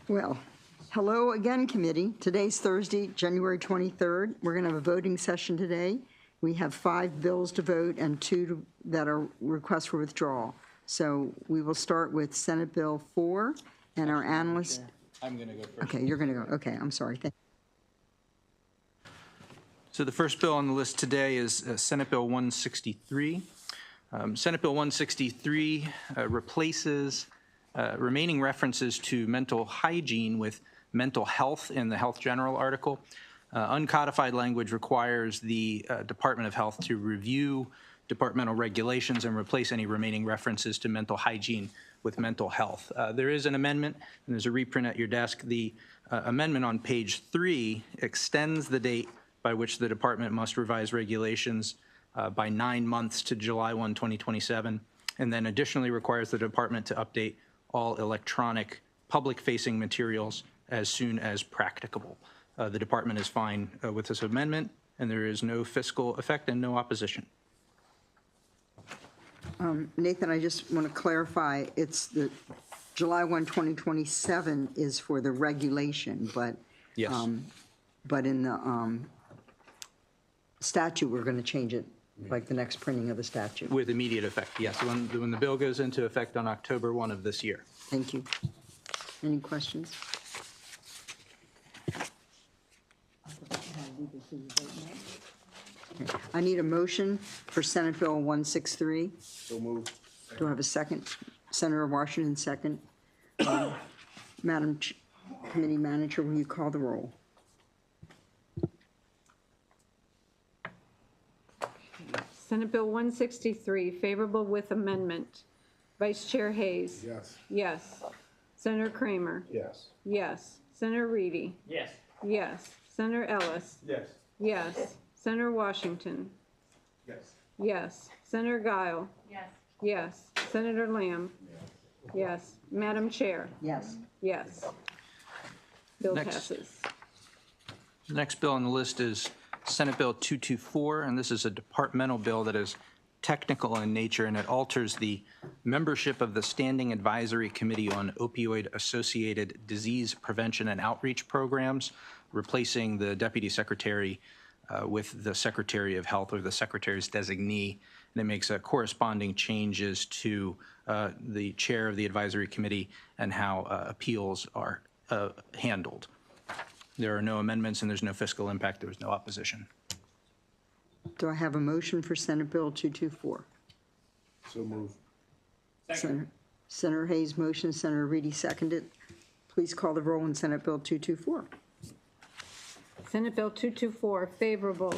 Well, hello again, committee. Today's Thursday, January 23rd. We're going to have a voting session today. We have 5 bills to vote and 2 that are requests for withdrawal. So we will start with Senate Bill 4 and our analyst. I'm going to go first. Okay, you're going to go. Okay, I'm sorry. So the first bill on the list today is Senate Bill 163. Senate Bill 163 replaces remaining references to mental hygiene with mental health in the Health General article. Uncodified language requires the Department of Health to review departmental regulations and replace any remaining references to mental hygiene with mental health. There is an amendment, and there's a reprint at your desk. The amendment on page 3 extends the date by which the department must revise regulations by 9 months to July 1, 2027, and then additionally requires the department to update all electronic public-facing materials as soon as practicable. The department is fine with this amendment, and there is no fiscal effect and no opposition. Nathan, I just want to clarify, it's the July 1, 2027 is for the regulation, but Yes. But in the statute, we're going to change it, like the next printing of the statute. With immediate effect, yes. When the bill goes into effect on October 1 of this year. Thank you. Any questions? Okay. I need a motion for Senate Bill 163. So moved. Do I have a second? Senator Washington, second. Madam Committee Manager, will you call the roll? Senate Bill 163, favorable with amendment. Vice Chair Hayes. Yes. Yes. Senator Kramer. Yes. Yes. Senator Reedy. Yes. Yes. Senator Ellis. Yes. Yes. Senator Washington. Yes. Yes. Senator Guile. Yes. Yes. Senator Lamb. Yes. Madam Chair. Yes. Yes. Bill Next. passes. The next bill on the list is Senate Bill 224, and this is a departmental bill that is technical in nature, and it alters the membership of the Standing Advisory Committee on Opioid-Associated Disease Prevention and Outreach Programs, replacing the Deputy Secretary with the Secretary of Health or the Secretary's designee, and it makes corresponding changes to the chair of the advisory committee and how appeals are handled. There are no amendments and there's no fiscal impact. There was no opposition. Do I have a motion for Senate Bill 224? So moved. Senator Hayes motion, Senator Reedy seconded. Please call the roll on Senate Bill 224. Senate Bill 224, favorable.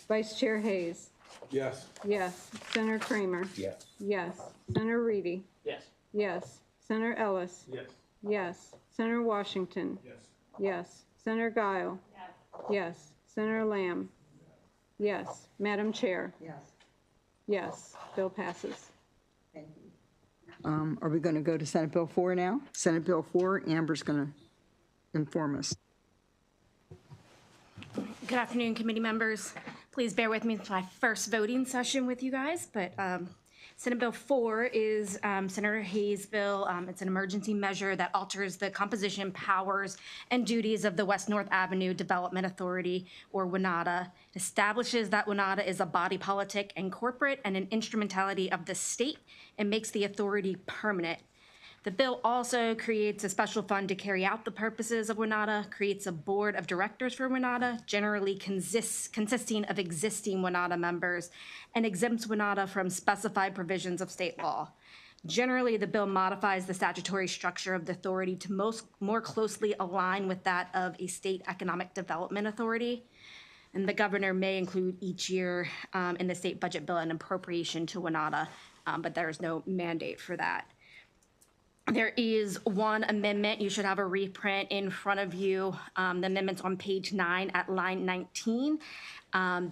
Vice Chair Hayes. Yes. Yes. Senator Kramer. Yes. Yes. Senator Reedy. Yes. Yes. Senator Ellis. Yes. Yes. Senator Washington. Yes. Yes. Senator Guile. Yes. Yes. Senator Lamb. Yes. Madam Chair. Yes. Yes. Bill passes. Are we going to go to Senate Bill 4 now? Senate Bill 4, Amber's going to inform us. Good afternoon, committee members. Please bear with me. It's my first voting session with you guys, but Senate Bill 4 is Senator Hayes' bill. It's an emergency measure that alters the composition, powers, and duties of the West North Avenue Development Authority, or WNADA. It establishes that WNADA is a body politic and corporate and an instrumentality of the state and makes the authority permanent. The bill also creates a special fund to carry out the purposes of WNADA, creates a board of directors for WNADA, generally consisting of existing WNADA members, and exempts WNADA from specified provisions of state law. Generally, the bill modifies the statutory structure of the authority to more closely align with that of a state economic development authority. And the governor may include each year in the state budget bill an appropriation to WNADA, but there is no mandate for that. There is one amendment. You should have a reprint in front of you. The amendment's on page 9 at line 19.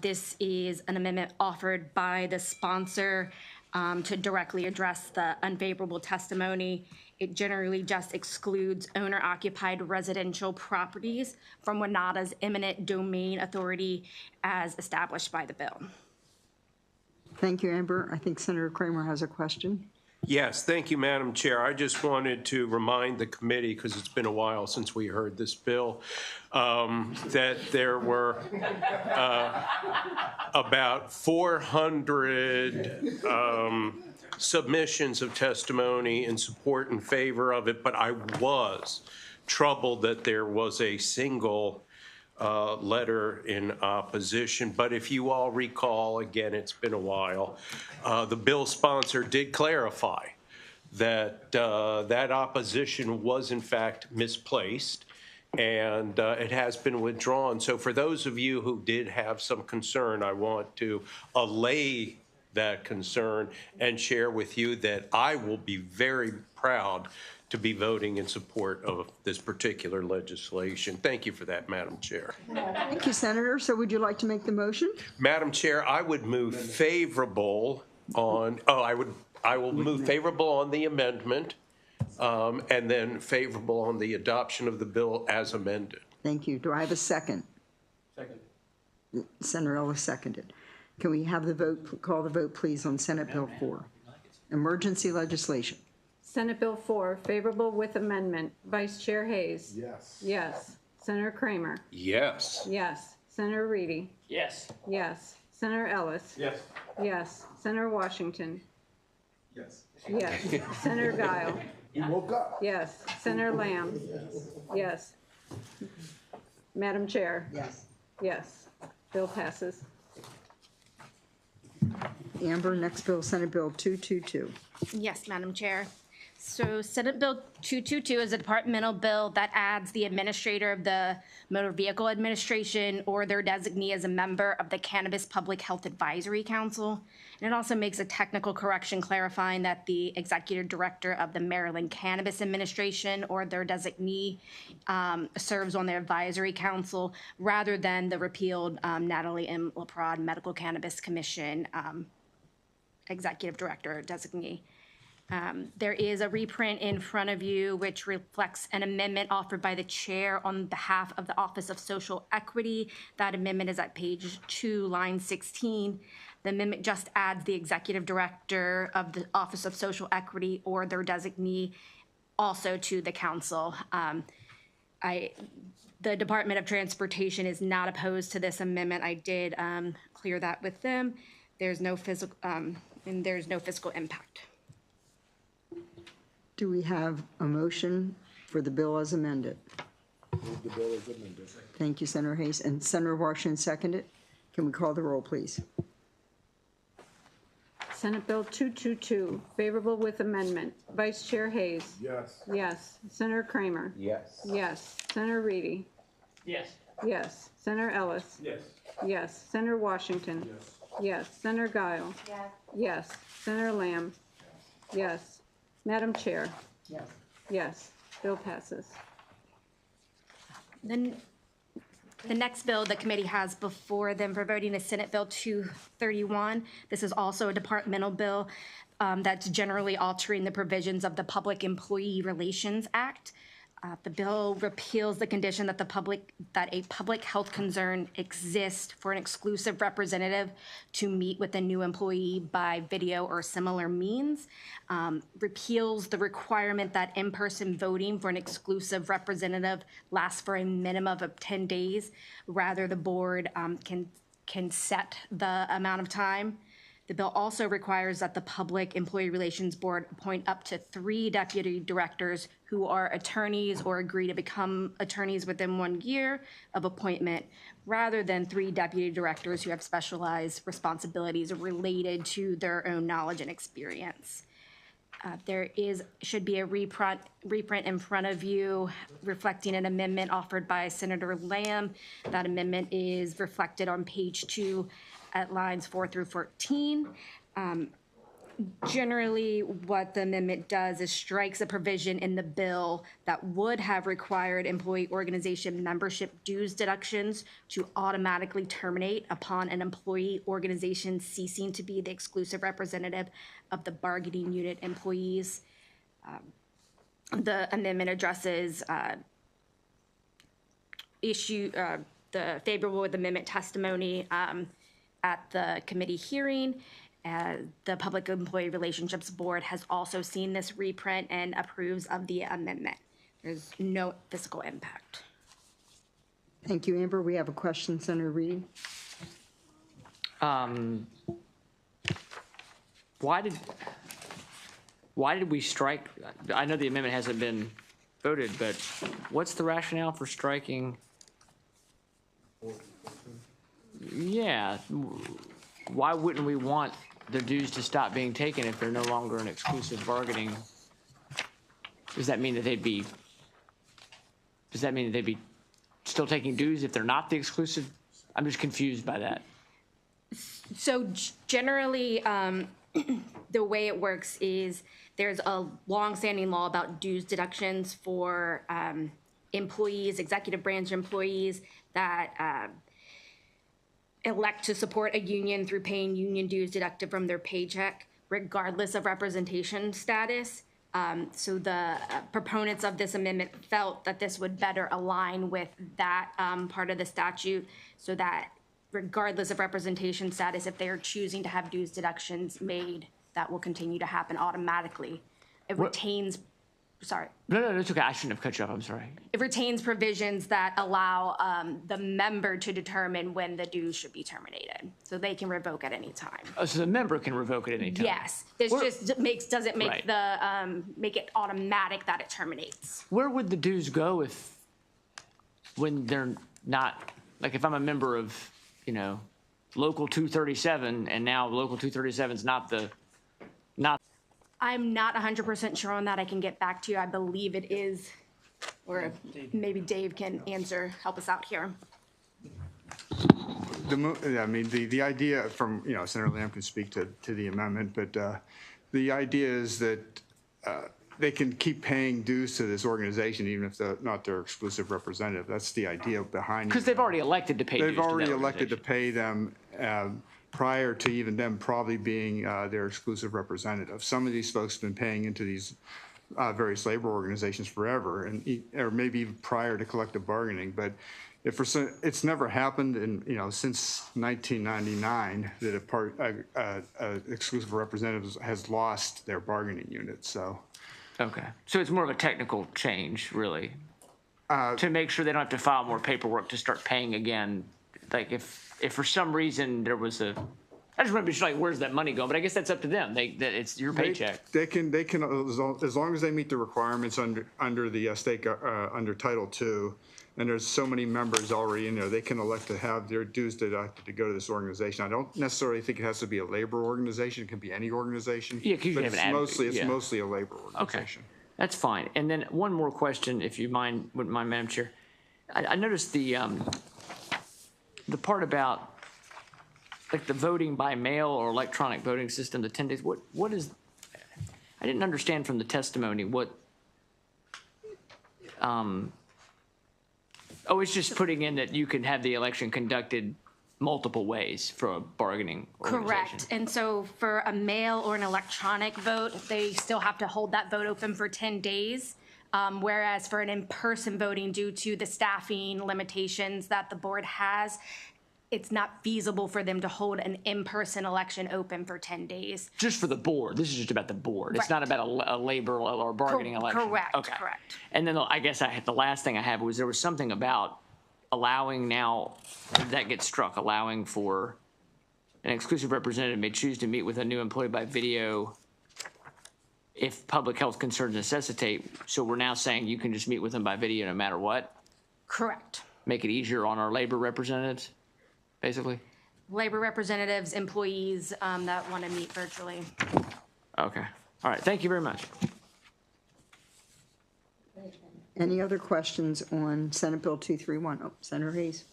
This is an amendment offered by the sponsor to directly address the unfavorable testimony. It generally just excludes owner-occupied residential properties from WNADA's eminent domain authority as established by the bill. Thank you, Amber. I think Senator Kramer has a question. Yes, thank you, Madam Chair. I just wanted to remind the committee, because it's been a while since we heard this bill, that there were about 400 submissions of testimony in support and favor of it, but I was troubled that there was a single letter in opposition. But if you all recall, again, it's been a while, the bill sponsor did clarify that that opposition was in fact misplaced, and it has been withdrawn. So for those of you who did have some concern, I want to allay that concern and share with you that I will be very proud to be voting in support of this particular legislation. Thank you for that, Madam Chair. Thank you, Senator. So would you like to make the motion? Madam Chair, I would move favorable on, I will move favorable on the amendment, and then favorable on the adoption of the bill as amended. Thank you. Do I have a second? Second. Senator Ellis seconded. Can we have the vote, call the vote, please, on Senate Bill 4? Emergency legislation. Senate Bill 4, favorable with amendment. Vice Chair Hayes. Yes. Yes. Senator Kramer. Yes. Yes. Senator Reedy. Yes. Yes. Senator Ellis. Yes. Yes. Senator Washington. Yes. Yes. Senator Guile. You woke up. Yes. Senator Lamb. Yes. Madam Chair. Yes. Yes. Bill passes. Amber, next bill, Senate Bill 222. Yes, Madam Chair. So Senate Bill 222 is a departmental bill that adds the administrator of the Motor Vehicle Administration or their designee as a member of the Cannabis Public Health Advisory Council. And it also makes a technical correction clarifying that the executive director of the Maryland Cannabis Administration or their designee serves on their advisory council rather than the repealed Natalie M. LaPrade Medical Cannabis Commission executive director or designee. There is a reprint in front of you which reflects an amendment offered by the chair on behalf of the Office of Social Equity. That amendment is at page 2, line 16. The amendment just adds the executive director of the Office of Social Equity or their designee also to the council. The Department of Transportation is not opposed to this amendment. I did clear that with them. There's no physical impact. Do we have a motion for the bill as amended? Move the bill as amended. Thank you, Senator Hayes. And Senator Washington seconded. Can we call the roll, please? Senate Bill 222, favorable with amendment. Vice Chair Hayes. Yes. Yes. Senator Kramer. Yes. Yes. Senator Reedy. Yes. Yes. Senator Ellis. Yes. Yes. Senator Washington. Yes. Yes. Senator Guile. Yes. Senator Lamb. Yes. Madam Chair. Yes. Yes. Bill passes. Then the next bill the committee has before them for voting is Senate Bill 231. This is also a departmental bill that's generally altering the provisions of the Public Employee Relations Act. The bill repeals the condition that a public health concern exists for an exclusive representative to meet with a new employee by video or similar means. Repeals the requirement that in-person voting for an exclusive representative lasts for a minimum of 10 days. Rather, the board can set the amount of time. The bill also requires that the Public Employee Relations Board appoint up to 3 deputy directors who are attorneys or agree to become attorneys within 1 year of appointment, rather than 3 deputy directors who have specialized responsibilities related to their own knowledge and experience. There should be a reprint in front of you reflecting an amendment offered by Senator Lamb. That amendment is reflected on page 2 at lines 4 through 14. Generally, what the amendment does is strikes a provision in the bill that would have required employee organization membership dues deductions to automatically terminate upon an employee organization ceasing to be the exclusive representative of the bargaining unit employees. The amendment addresses the favorable with amendment testimony at the committee hearing. The Public Employee Relationships Board has also seen this reprint and approves of the amendment. There's no fiscal impact. Thank you, Amber. We have a question, Senator Reed. Why did we strike? I know the amendment hasn't been voted, but what's the rationale for striking? Yeah, why wouldn't we want the dues to stop being taken if they're no longer an exclusive bargaining? Does that mean that they'd be still taking dues if they're not the exclusive? I'm just confused by that. So generally, the way it works is there's a longstanding law about dues deductions for employees, executive branch employees that elect to support a union through paying union dues deducted from their paycheck, regardless of representation status. So the proponents of this amendment felt that this would better align with that part of the statute, so that regardless of representation status, if they are choosing to have dues deductions made, that will continue to happen automatically. It retains, sorry. No, it's okay. I shouldn't have cut you off. I'm sorry. It retains provisions that allow the member to determine when the dues should be terminated, so they can revoke at any time. Oh, so the member can revoke at any time? Yes, this just doesn't make Right. make it automatic that it terminates. Where would the dues go when they're not, like if I'm a member of, Local 237 and now Local 237 is not I'm not 100% sure on that. I can get back to you. I believe it is, or maybe Dave can help us out here. The idea from, Senator Lamb can speak to the amendment, but the idea is that they can keep paying dues to this organization even if they're not their exclusive representative. That's the idea behind it. because they've already elected to pay dues They've to that already elected to organization. pay them prior to even them probably being their exclusive representative. Some of these folks have been paying into these various labor organizations forever, or maybe even prior to collective bargaining. But it's never happened since 1999 that a exclusive representative has lost their bargaining unit. So. Okay, so it's more of a technical change, really, to make sure they don't have to file more paperwork to start paying again. Like if for some reason there was I just want to be sure, like, where's that money going? But I guess that's up to them. It's your paycheck. They can as long as they meet the requirements under the state under Title II, and there's so many members already in there, they can elect to have their dues deducted to go to this organization. I don't necessarily think it has to be a labor organization. It can be any organization. Yeah, 'cause you but have an it's advocate, mostly a labor organization. Okay, that's fine. And then one more question, if you wouldn't mind, Madam Chair. I noticed the part about like the voting by mail or electronic voting system, the 10 days. What is? I didn't understand from the testimony what. It's just putting in that you can have the election conducted multiple ways for a bargaining organization. Correct. And so for a mail or an electronic vote, they still have to hold that vote open for 10 days. Whereas for an in-person voting, due to the staffing limitations that the board has, it's not feasible for them to hold an in-person election open for 10 days. Just for the board. This is just about the board. It's not about a labor or bargaining election. Correct, Okay. correct. And then I guess the last thing I have was there was something about allowing now, that gets struck, allowing for an exclusive representative may choose to meet with a new employee by video if public health concerns necessitate. So we're now saying you can just meet with them by video no matter what? Correct. Make it easier on our labor representatives, basically? Labor representatives, employees that want to meet virtually. Okay. All right. Thank you very much. Any other questions on Senate Bill 231? Oh, Senator Hayes.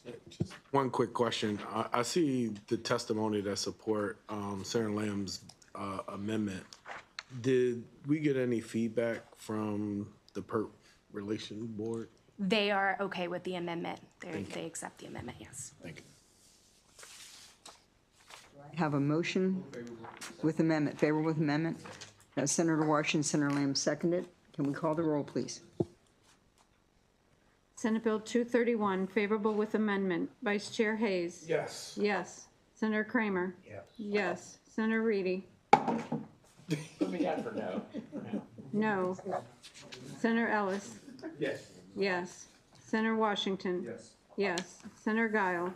One quick question. I see the testimony that support Senator Lamb's amendment. Did we get any feedback from the PERT Relation Board? They are okay with the amendment. They accept the amendment, yes. Thank you. Have a motion with amendment, favorable with amendment. Senator Washington, Senator Lamb seconded. Can we call the roll, please? Senate Bill 231, favorable with amendment. Vice Chair Hayes. Yes. Yes. Senator Kramer. Yes. Yes. Senator Reedy? Put me down for no. No. Senator Ellis? Yes. Yes. Senator Washington? Yes. Yes. Senator Guile?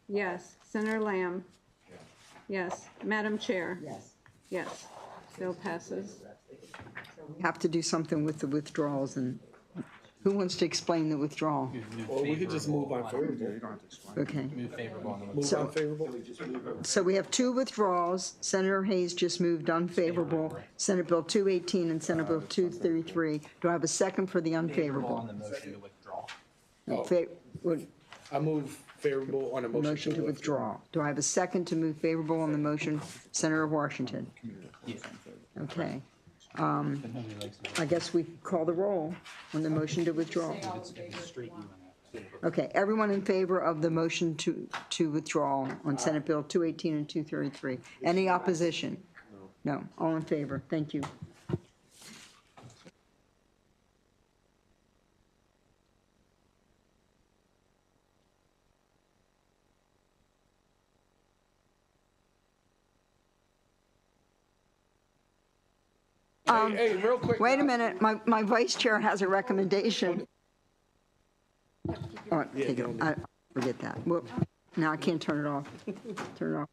Yes. Senator Lamb? Yes. Madam Chair? Yes. Bill passes. We have to do something with the withdrawals, and who wants to explain the withdrawal? Or we could just move on favorable. Okay. Move on favorable? So we have two withdrawals. Senator Hayes just moved unfavorable, Senate Bill 218 and Senate Bill 233. Do I have a second for the unfavorable? On the motion to withdraw. I move favorable on the Motion to withdraw. Do I have a second to move favorable on the motion? Senator Washington? Okay. I guess we call the roll on the motion to withdraw. Okay, everyone in favor of the motion to withdraw on Senate Bill 218 and 233? Any opposition? No. All in favor? Thank you. Hey, real quick. Wait a minute, my vice chair has a recommendation. Oh, take it. I forget that. Well, now I can't turn it off. Turn it off.